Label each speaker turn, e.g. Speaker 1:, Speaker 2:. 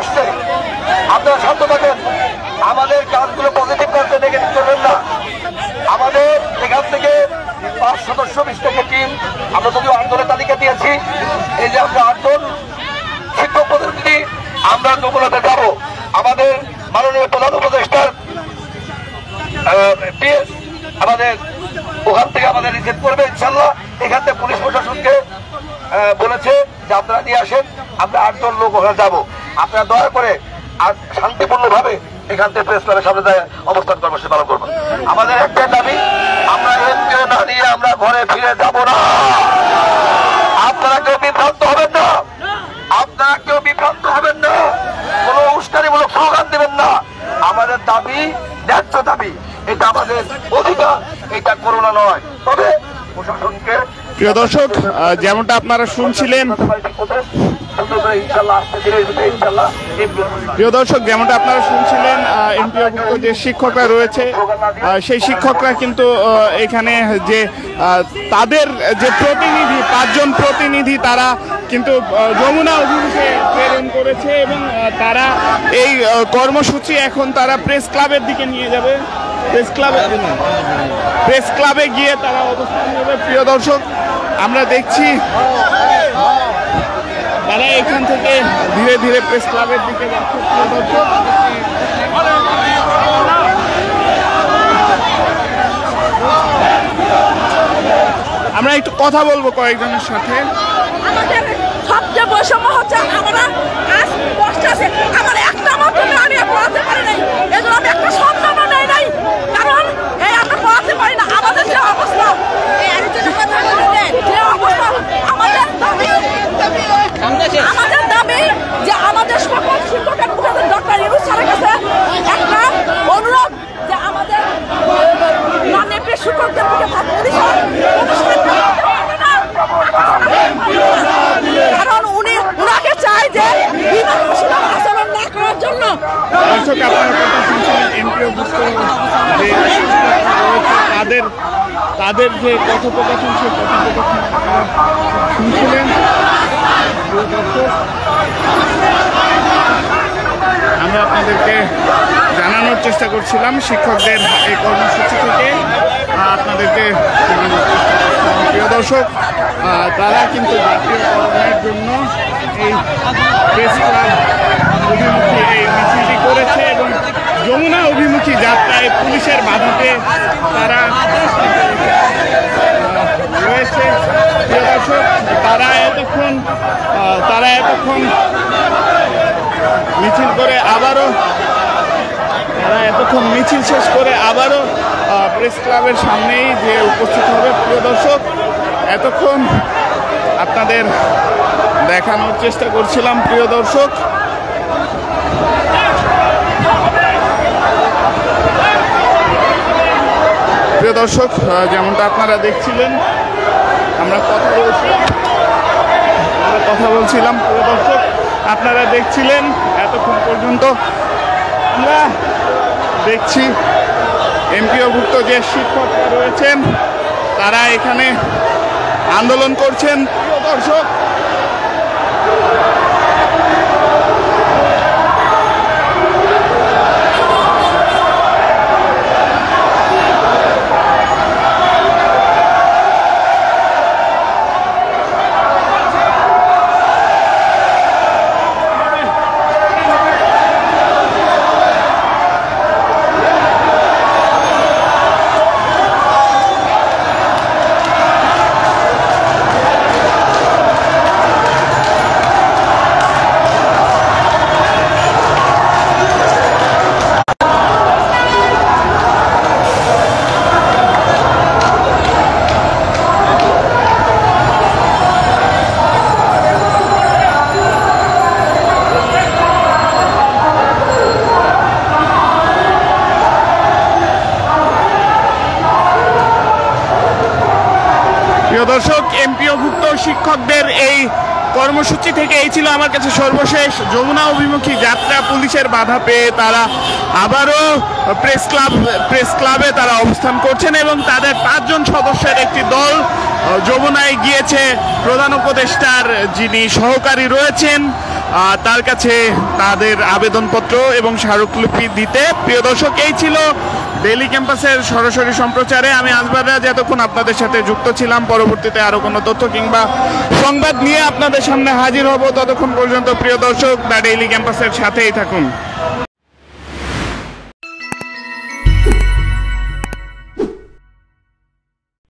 Speaker 1: আসছে, আপনারা শান্ত থাকেন। আমাদের কাজগুলো পজিটিভ করতে নেগেটিভ করবেন না। আমাদের এখান থেকে 5 সদস্য বিশিষ্ট টিম, আমরা যদিও 8 দলের তালিকা দিয়েছি। এই যে আমরা 8 জন শিক্ষক প্রতিনিধি আমরা যমুনাতে যাব। আমাদের মাননীয় প্রধান উপদেষ্টার আমাদের ওখান থেকে আমাদের রিসিভ করবে ইনশাল্লাহ। এখান থেকে পুলিশ প্রশাসনকে বলেছে যে আপনারা নিয়ে আসেন, আমরা 8 জন লোক ওখানে যাবো। আপনারা দয়া করে আর শান্তিপূর্ণ ভাবে এখান থেকে প্রেস ক্লাবের সামনে যায় অবস্থান কর্মসূচি পালন করবো। আমাদের একটাই দাবি, আমরা এনজিও না নিয়ে আমরা ঘরে ফিরে যাব না। আপনারা কেউ বিভ্রান্ত হবেন না, আপনারা কেউ বিভ্রান্ত হবেন না, কোনো উস্কানিমূলক স্লোগান দেবেন না। আমাদের দাবি ন্যায্য দাবি, এটা আমাদের অধিকার, এটা করোনা নয়। তবে প্রশাসনকে
Speaker 2: প্রিয় দর্শক, যেমনটা আপনারা শুনছিলেন, এমপিওভুক্ত যে শিক্ষকরা রয়েছে সেই শিক্ষকরা কিন্তু এখানে যে তাদের যে প্রতিনিধি 5 জন প্রতিনিধি তারা কিন্তু যমুনা অভিমুখে প্রেরণ করেছে এবং তারা এই কর্মসূচি এখন তারা প্রেস ক্লাবের দিকে নিয়ে যাবে। প্রেস ক্লাবে গিয়ে তারা অবস্থান নেবে। প্রিয় দর্শক, আমরা দেখছি তারা এখান থেকে ধীরে ধীরে প্রেস ক্লাবের দিকে যাচ্ছে। প্রিয় দর্শক, আমরা একটু কথা বলবো কয়েকজনের সাথে।
Speaker 3: আমাদের সবচেয়ে বৈষম্য হচ্ছে আমরা আজ কষ্ট আছে, আমার একটা মাত্র আমি পড়াতে পারি নাই, এজন্য আমি একটা সন্তানও নেই নাই, কারণ এই আমরা পড়াতে পারি না। আমাদের যে অবস্থা, আমাদের দাবি যে আমাদের সকল শিক্ষকের ডক্টর ইউনূস স্যারের কাছে একটা অনুরোধ যে আমাদের মাননীয় শিক্ষকদের কারণ উনাকে চায় যে আচরণ না করার জন্য।
Speaker 2: দর্শক, আপনারা কথা শুনছিলেন এমপিওভুক্ত যে তাদের যে কথোপকথন, সেই কথোপকথন শুনছিলেন। আমরা আপনাদেরকে জানানোর চেষ্টা করছিলাম শিক্ষকদের এই কর্মসূচি থেকে আপনাদেরকে। প্রিয় দর্শক, তারা কিন্তু জাতীয়করণের জন্য এই প্রেস ক্লাব অভিমুখী এই মিছিলটি করেছে এবং যমুনা অভিমুখী যাত্রায় পুলিশের বাধাতে তারা রয়েছে। প্রিয় দর্শক, তারা এতক্ষণ মিছিল করে আবারও মিছিল শেষ করে আবারও প্রেস ক্লাবের সামনেই যে উপস্থিত হবে। প্রিয় দর্শক, এতক্ষণ আপনাদের দেখানোর চেষ্টা করছিলাম। প্রিয় দর্শক, যেমনটা আপনারা দেখছিলেন, আমরা কথা বলছিলাম। প্রিয় দর্শক, আপনারা দেখছিলেন এতক্ষণ পর্যন্ত আমরা দেখছি এমপিওভুক্ত যে শিক্ষকরা রয়েছেন তারা এখানে আন্দোলন করছেন। প্রিয় দর্শক, এমপিওভুক্ত শিক্ষকদের এই কর্মসূচি থেকে এই ছিল আমার কাছে সর্বশেষ যমুনা অভিমুখী যাত্রা। পুলিশের বাধা পেয়ে তারা আবারও প্রেস ক্লাবে তারা অবস্থান করছেন এবং তাদের 5 জন সদস্যের একটি দল যমুনায় গিয়েছে প্রধান উপদেষ্টার যিনি সহকারী রয়েছেন তার কাছে তাদের আবেদনপত্র এবং স্মারকলিপি দিতে। প্রিয় দর্শক, এই ছিল ডেইলি ক্যাম্পাসের সরাসরি সম্প্রচারে। আমি আজবার রাজ এতক্ষণ আপনাদের সাথে যুক্ত ছিলাম। পরবর্তীতে আরো কোনো তথ্য কিংবা সংবাদ নিয়ে আপনাদের সামনে হাজির হব। ততক্ষণ পর্যন্ত প্রিয় দর্শক, দ্য ডেইলি ক্যাম্পাসের সাথেই থাকুন।